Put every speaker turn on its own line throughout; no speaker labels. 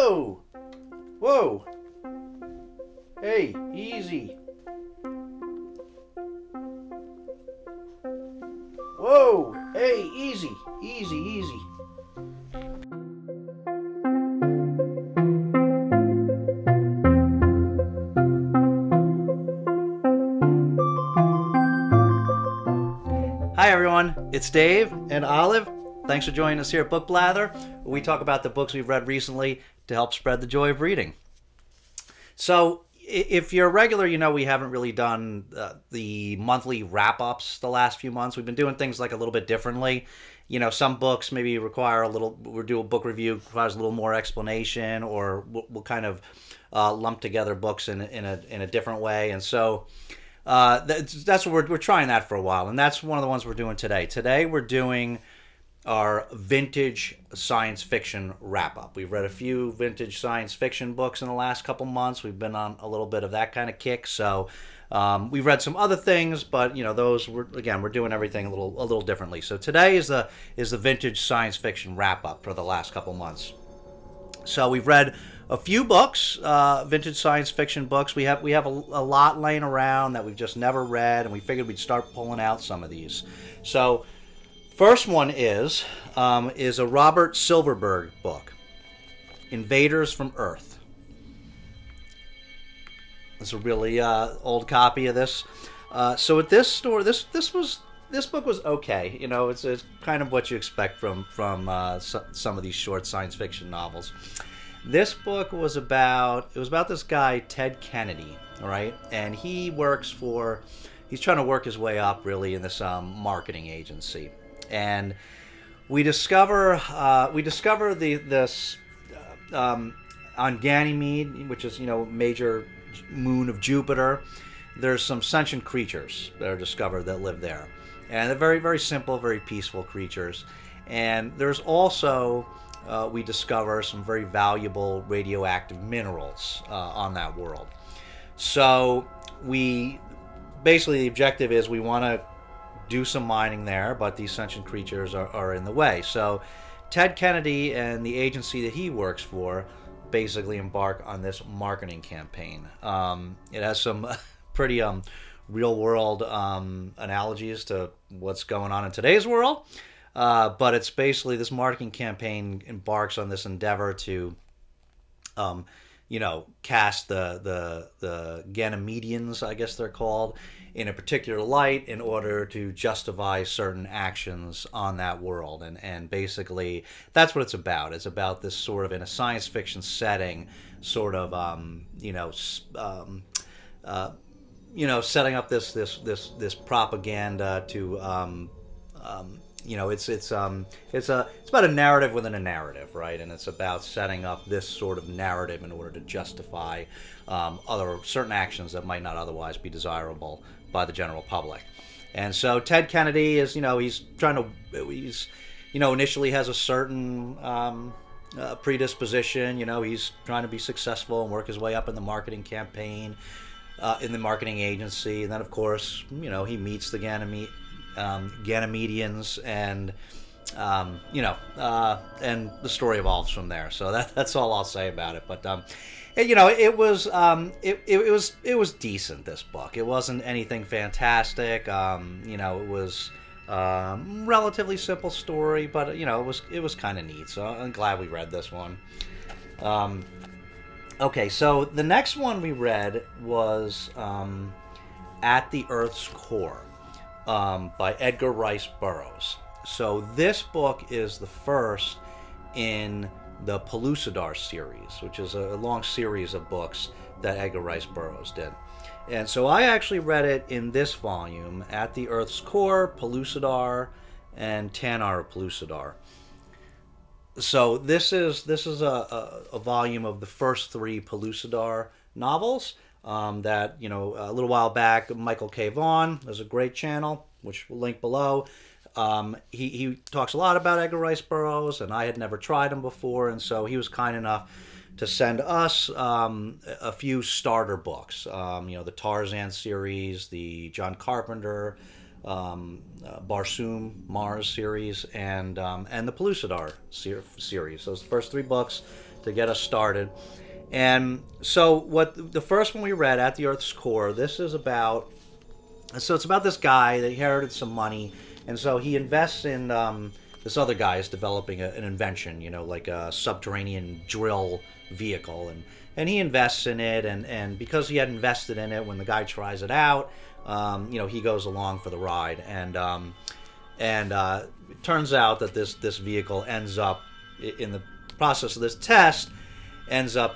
Whoa! Whoa! Hey, easy. Whoa! Hey, easy. Easy, easy. Hi everyone, it's Dave and Olive. Thanks for joining us here at Book Blather, where we talk about the books we've read recently to help spread the joy of reading. So, if you're a regular, you know we haven't really done the monthly wrap-ups the last few months. We've been doing things like a little bit differently. You know, some books maybe require a little, we'll do a book review, requires a little more explanation, or we'll kind of lump together books in a different way. And so that's what we're trying that for a while. And that's one of the ones we're doing today. Today we're doing our vintage science fiction wrap-up. We've read a few vintage science fiction books in the last couple months. We've been on a little bit of that kind of kick. So we've read some other things, but you know those we're doing everything a little differently. So today is the vintage science fiction wrap-up for the last couple months. So we've read a few books, vintage science fiction books. We have a lot laying around that we've just never read, and we figured we'd start pulling out some of these. So first one is a Robert Silverberg book, Invaders from Earth. It's a really old copy of this. So at this store, this book was okay. You know, it's kind of what you expect from some of these short science fiction novels. This book was about this guy Ted Kennedy, all right, and he's trying to work his way up really in this marketing agency. And we discover this on Ganymede, which is major moon of Jupiter. There's some sentient creatures that are discovered that live there, and they're very, very simple, very peaceful creatures. And there's also we discover some very valuable radioactive minerals on that world. So the objective is we want to do some mining there, but these sentient creatures are in the way. So Ted Kennedy and the agency that he works for basically embark on this marketing campaign. It has some pretty real world analogies to what's going on in today's world, but it's basically this marketing campaign embarks on this endeavor to cast the Ganymedians, I guess they're called, in a particular light in order to justify certain actions on that world. And basically that's what it's about. It's about this sort of, in a science fiction setting, sort of setting up this propaganda to it's about a narrative within a narrative, right? And it's about setting up this sort of narrative in order to justify other certain actions that might not otherwise be desirable by the general public. And so Ted Kennedy is, initially has a certain predisposition. He's trying to be successful and work his way up in the marketing campaign, in the marketing agency. And then, of course, he meets the Ganymedians, and and the story evolves from there. So that's all I'll say about it. But it was decent. This book, it wasn't anything fantastic. It was relatively simple story, but it was kind of neat. So I'm glad we read this one. Okay, so the next one we read was At the Earth's Core, by Edgar Rice Burroughs. So this book is the first in the Pellucidar series, which is a long series of books that Edgar Rice Burroughs did. And so I actually read it in this volume, At the Earth's Core, Pellucidar, and Tannar of Pellucidar. So this is a volume of the first three Pellucidar novels. That a little while back, Michael K. Vaughan, there's a great channel which we'll link below. He talks a lot about Edgar Rice Burroughs, and I had never tried him before, and so he was kind enough to send us a few starter books. The Tarzan series, the John Carpenter, Barsoom Mars series, and the Pellucidar series. Those first three books to get us started. And so, what the first one we read, At the Earth's Core, this is about. So it's about this guy that inherited some money, and so he invests in this other guy is developing an invention, like a subterranean drill vehicle, and he invests in it, and because he had invested in it, when the guy tries it out, he goes along for the ride, and it turns out that this vehicle ends up, in the process of this test, ends up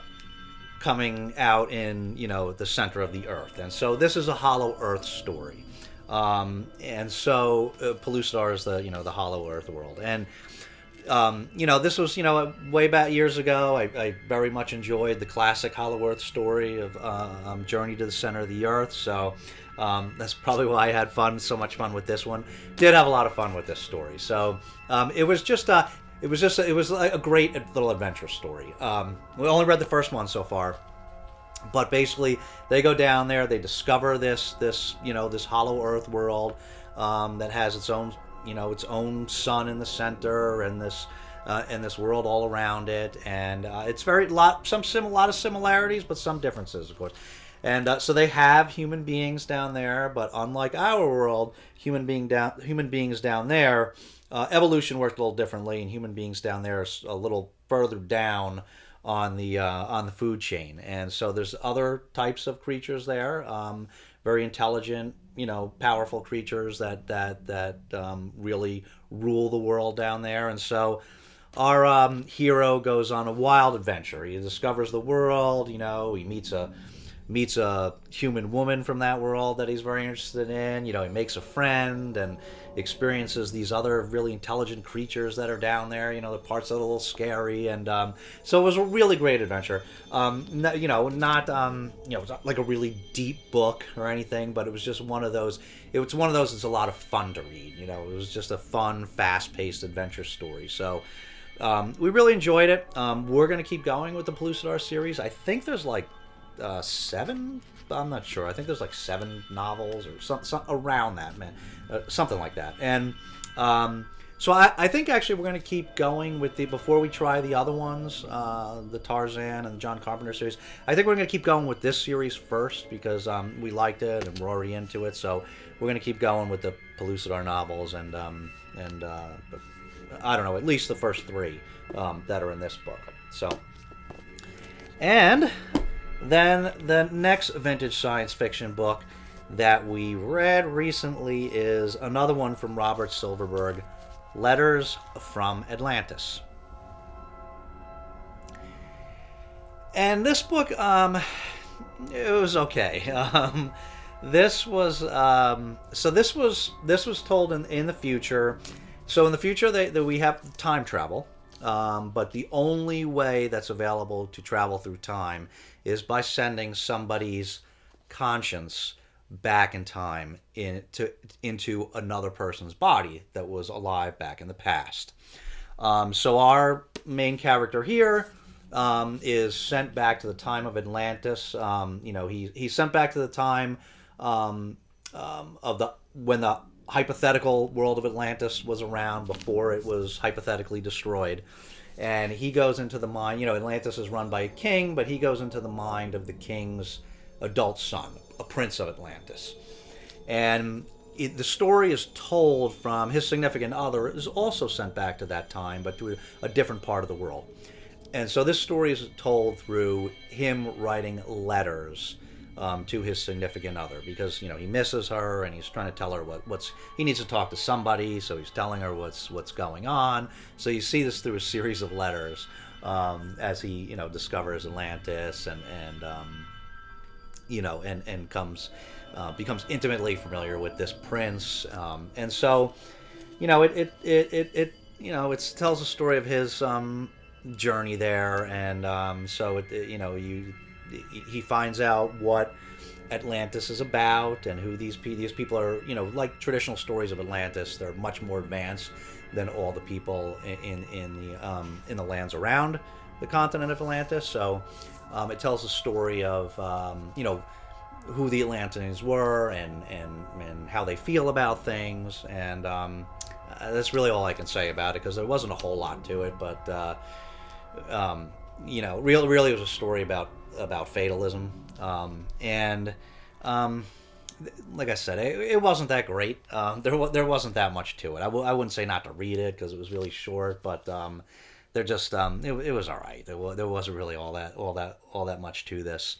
coming out in the center of the Earth, and so this is a hollow Earth story, and so Pellucidar is the hollow Earth world, and this was way back years ago. I very much enjoyed the classic hollow Earth story of Journey to the Center of the Earth, so that's probably why I had so much fun with this one. Did have a lot of fun with this story, so it was like a great little adventure story. We only read the first one so far, but basically they go down there, they discover this hollow Earth world that has its own sun in the center, and this world all around it, and it's a lot of similarities, but some differences, of course. And so they have human beings down there, but unlike our world, human beings down there. Evolution worked a little differently, and human beings down there are a little further down on the food chain, and so there's other types of creatures there, very intelligent, powerful creatures that really rule the world down there, and so our hero goes on a wild adventure. He discovers the world. He meets a human woman from that world that he's very interested in. He makes a friend and experiences these other really intelligent creatures that are down there. The parts that are a little scary, and so it was a really great adventure. Not like a really deep book or anything, but it was just one of those. It's one of those that's a lot of fun to read. It was just a fun, fast-paced adventure story. So we really enjoyed it. We're going to keep going with the Pellucidar series. I think there's like 7. I'm not sure. I think there's like 7 novels or some around that, man, something like that. And so I think actually we're going to keep going with before we try the other ones, the Tarzan and the John Carpenter series. I think we're going to keep going with this series first because we liked it and we're already into it. So we're going to keep going with the Pellucidar novels and I don't know, at least the first 3 that are in this book. So and then the next vintage science fiction book that we read recently is another one from Robert Silverberg, Letters from Atlantis. And this book, it was okay. This was told in the future. So in the future, we have time travel. But the only way that's available to travel through time is by sending somebody's conscience back in time into another person's body that was alive back in the past. So our main character here is sent back to the time of Atlantis. He's sent back to the time when the hypothetical world of Atlantis was around before it was hypothetically destroyed. And he goes into the mind, Atlantis is run by a king, but he goes into the mind of the king's adult son, a prince of Atlantis. And the story is told from his significant other is also sent back to that time, but to a different part of the world. And so this story is told through him writing letters to his significant other, because he misses her and he's trying to tell her he needs to talk to somebody, so he's telling her what's going on. So you see this through a series of letters as he discovers Atlantis and becomes intimately familiar with this prince, and so it tells a story of his journey there, and so he finds out what Atlantis is about and who these people are. Like traditional stories of Atlantis, they're much more advanced than all the people in the lands around the continent of Atlantis. So it tells the story of who the Atlanteans were and how they feel about things, and that's really all I can say about it, because there wasn't a whole lot to it, but really it was a story about fatalism, and like I said, it wasn't that great. There wasn't that much to it. I wouldn't say not to read it because it was really short, but they're just it was all right. There wasn't really all that much to this.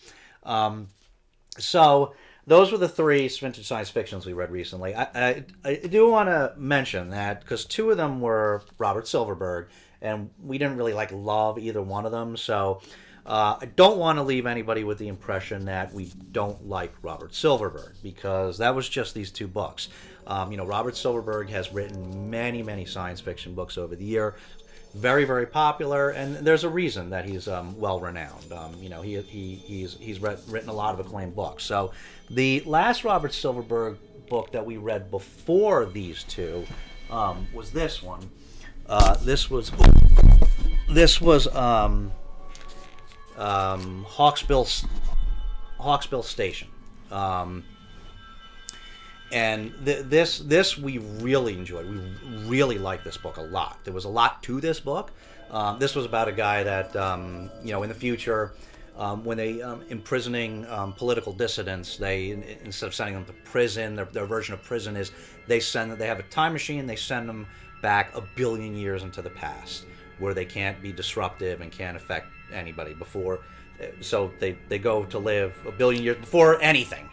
So those were the three vintage science fictions we read recently. I do want to mention that because two of them were Robert Silverberg, and we didn't really love either one of them. So I don't want to leave anybody with the impression that we don't like Robert Silverberg, because that was just these two books. Robert Silverberg has written many science fiction books over the year. Very, very popular, and there's a reason that he's well renowned. He's written a lot of acclaimed books. So the last Robert Silverberg book that we read before these two was this one. This was Hawksbill Station. And this we really enjoyed. We really liked this book a lot. There was a lot to this book. This was about a guy that, in the future, when they imprisoning political dissidents, they, instead of sending them to prison, their version of prison is they have a time machine. They send them back 1 billion years into the past, where they can't be disruptive and can't affect anybody before. So they go to live 1 billion years before anything.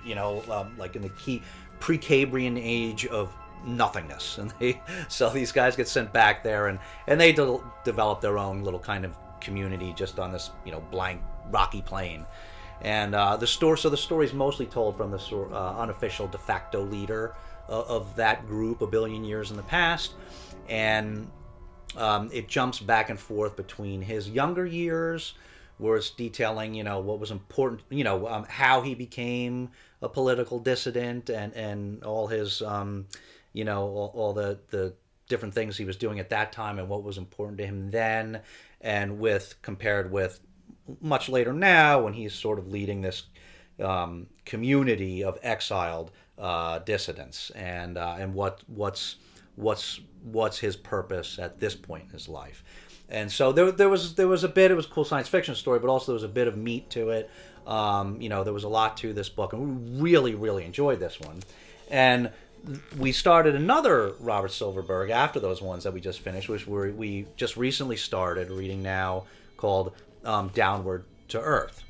Like in the Precambrian age of nothingness, and so these guys get sent back there, and they develop their own little kind of community just on this blank rocky plain. And the story is mostly told from the unofficial de facto leader of that group 1 billion years in the past, and it jumps back and forth between his younger years, where it's detailing, what was important, how he became a political dissident, and all his, all the different things he was doing at that time, and what was important to him then, and compared with much later now, when he's sort of leading this community of exiled dissidents, and what's his purpose at this point in his life. And so there was a bit. It was a cool science fiction story, but also there was a bit of meat to it. There was a lot to this book, and we really enjoyed this one. And we started another Robert Silverberg after those ones that we just finished, which we just recently started reading now, called Downward to Earth.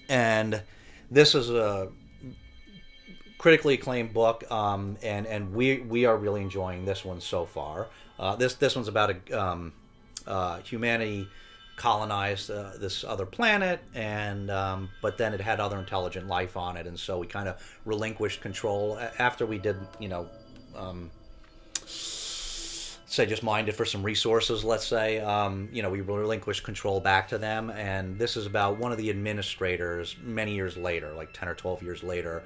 And this is a critically acclaimed book, and we are really enjoying this one so far. This one's about humanity colonized this other planet, and but then it had other intelligent life on it, and so we kind of relinquished control after we did, say just mined it for some resources, let's say. We relinquished control back to them, and this is about one of the administrators many years later, like 10 or 12 years later,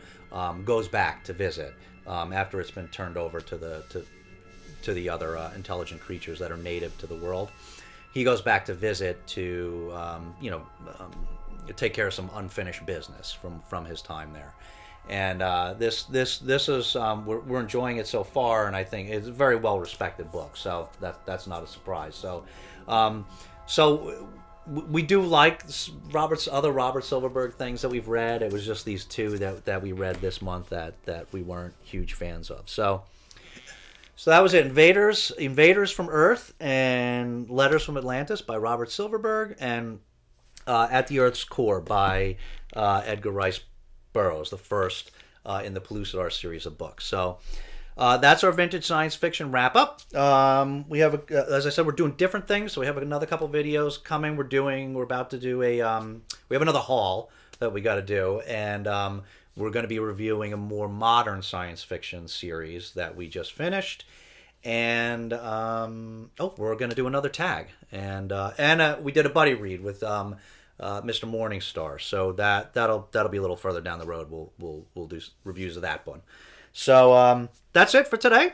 goes back to visit after it's been turned over to the other intelligent creatures that are native to the world. He goes back to visit to, take care of some unfinished business from his time there. And this is we're enjoying it so far, and I think it's a very well respected book. So that's not a surprise. So we do like other Robert Silverberg things that we've read. It was just these two that we read this month that we weren't huge fans of. So that was it. Invaders from Earth and Letters from Atlantis by Robert Silverberg, and At the Earth's Core by Edgar Rice Burroughs, the first in the Pellucidar series of books. So that's our vintage science fiction wrap up. We have, as I said, we're doing different things. So we have another couple videos coming. We're about to do we have another haul that we got to do, and we're going to be reviewing a more modern science fiction series that we just finished, and we're going to do another tag, and we did a buddy read with Mr. Morningstar, so that'll be a little further down the road. We'll do reviews of that one. So that's it for today.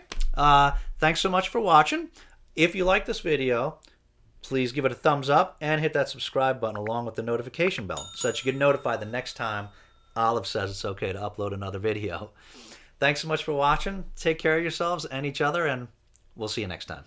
Thanks so much for watching. If you like this video, please give it a thumbs up and hit that subscribe button along with the notification bell so that you get notified the next time Olive says it's okay to upload another video. Thanks so much for watching. Take care of yourselves and each other, and we'll see you next time.